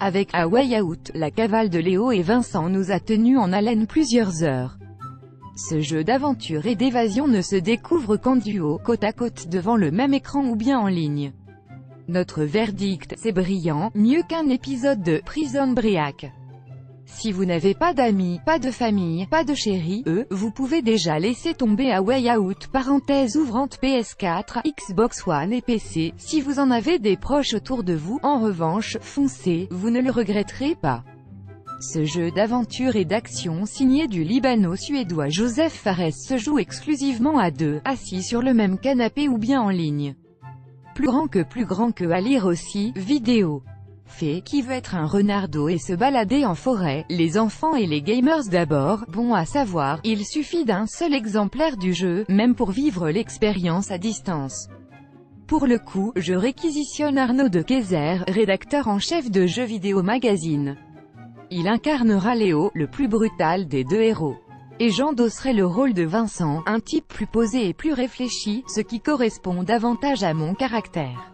avec A Way Out, la cavale de Léo et Vincent nous a tenus en haleine plusieurs heures. Ce jeu d'aventure et d'évasion ne se découvre qu'en duo, côte à côte devant le même écran ou bien en ligne. Notre verdict, c'est brillant, mieux qu'un épisode de Prison Break. Si vous n'avez pas d'amis, pas de famille, pas de chéri, vous pouvez déjà laisser tomber A Way Out, parenthèse ouvrante PS4, Xbox One et PC. Si vous en avez des proches autour de vous, en revanche, foncez, vous ne le regretterez pas. Ce jeu d'aventure et d'action signé du Libano-Suédois Joseph Fares se joue exclusivement à deux, assis sur le même canapé ou bien en ligne. Plus grand que à lire aussi, vidéo. Fait, qui veut être un renardeau et se balader en forêt, les enfants et les gamers d'abord, bon à savoir, il suffit d'un seul exemplaire du jeu, même pour vivre l'expérience à distance. Pour le coup, je réquisitionne Arnaud de Keyser, rédacteur en chef de Jeux Vidéo Magazine. Il incarnera Léo, le plus brutal des deux héros. Et j'endosserai le rôle de Vincent, un type plus posé et plus réfléchi, ce qui correspond davantage à mon caractère.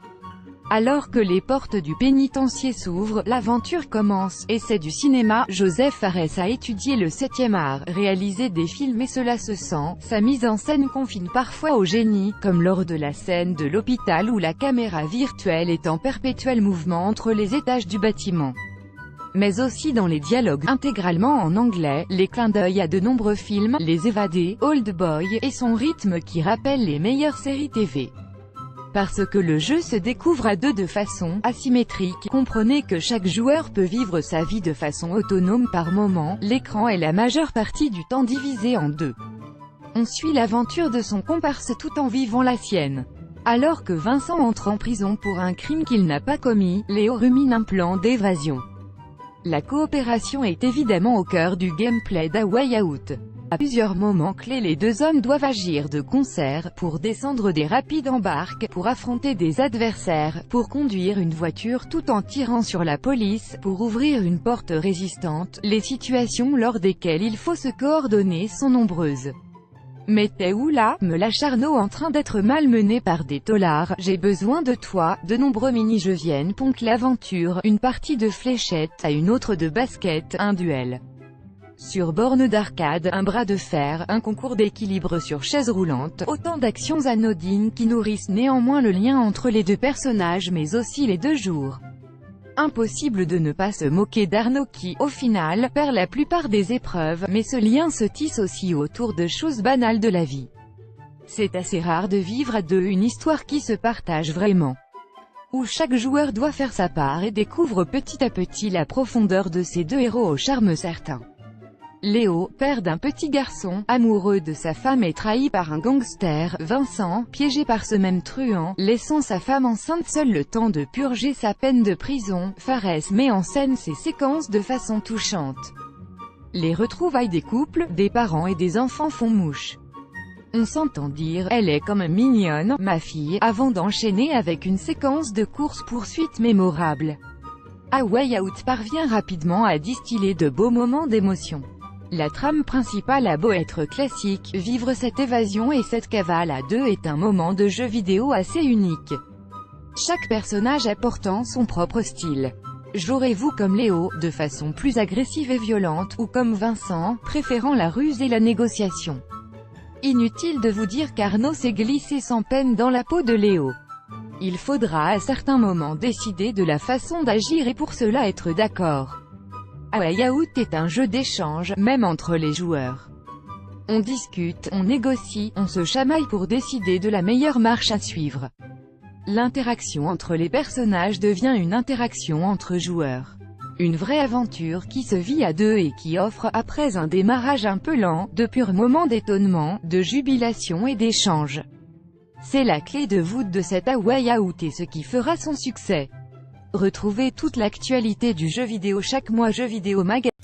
Alors que les portes du pénitencier s'ouvrent, l'aventure commence, et c'est du cinéma. Joseph Fares a étudié le 7e art, réalisé des films et cela se sent, sa mise en scène confine parfois au génie, comme lors de la scène de l'hôpital où la caméra virtuelle est en perpétuel mouvement entre les étages du bâtiment. Mais aussi dans les dialogues intégralement en anglais, les clins d'œil à de nombreux films, Les Évadés, Old Boy, et son rythme qui rappelle les meilleures séries TV. Parce que le jeu se découvre à deux de façon asymétrique, comprenez que chaque joueur peut vivre sa vie de façon autonome par moment, l'écran est la majeure partie du temps divisé en deux. On suit l'aventure de son comparse tout en vivant la sienne. Alors que Vincent entre en prison pour un crime qu'il n'a pas commis, Léo rumine un plan d'évasion. La coopération est évidemment au cœur du gameplay d'A Way Out. À plusieurs moments clés les deux hommes doivent agir de concert, pour descendre des rapides en barque, pour affronter des adversaires, pour conduire une voiture tout en tirant sur la police, pour ouvrir une porte résistante. Les situations lors desquelles il faut se coordonner sont nombreuses. Mais t'es où là, me lâche Arnaud en train d'être malmené par des taulards, j'ai besoin de toi. De nombreux mini-jeux viennent ponctuer l'aventure, une partie de fléchettes, à une autre de basket, un duel sur borne d'arcade, un bras de fer, un concours d'équilibre sur chaise roulante, autant d'actions anodines qui nourrissent néanmoins le lien entre les deux personnages mais aussi les deux jours. Impossible de ne pas se moquer d'Arnaud qui, au final, perd la plupart des épreuves, mais ce lien se tisse aussi autour de choses banales de la vie. C'est assez rare de vivre à deux une histoire qui se partage vraiment, où chaque joueur doit faire sa part et découvre petit à petit la profondeur de ces deux héros au charme certain. Léo, père d'un petit garçon, amoureux de sa femme et trahi par un gangster. Vincent, piégé par ce même truand, laissant sa femme enceinte seul le temps de purger sa peine de prison. Fares met en scène ces séquences de façon touchante. Les retrouvailles des couples, des parents et des enfants font mouche. On s'entend dire « Elle est comme mignonne, ma fille », avant d'enchaîner avec une séquence de course-poursuite mémorable. A Way Out parvient rapidement à distiller de beaux moments d'émotion. La trame principale a beau être classique, vivre cette évasion et cette cavale à deux est un moment de jeu vidéo assez unique. Chaque personnage apportant son propre style. Jouerez-vous comme Léo, de façon plus agressive et violente, ou comme Vincent, préférant la ruse et la négociation? Inutile de vous dire qu'Arnaud s'est glissé sans peine dans la peau de Léo. Il faudra à certains moments décider de la façon d'agir et pour cela être d'accord. A Way Out est un jeu d'échange, même entre les joueurs. On discute, on négocie, on se chamaille pour décider de la meilleure marche à suivre. L'interaction entre les personnages devient une interaction entre joueurs. Une vraie aventure qui se vit à deux et qui offre, après un démarrage un peu lent, de purs moments d'étonnement, de jubilation et d'échange. C'est la clé de voûte de cet A Way Out et ce qui fera son succès. Retrouvez toute l'actualité du jeu vidéo chaque mois. Jeux Vidéo Magazine.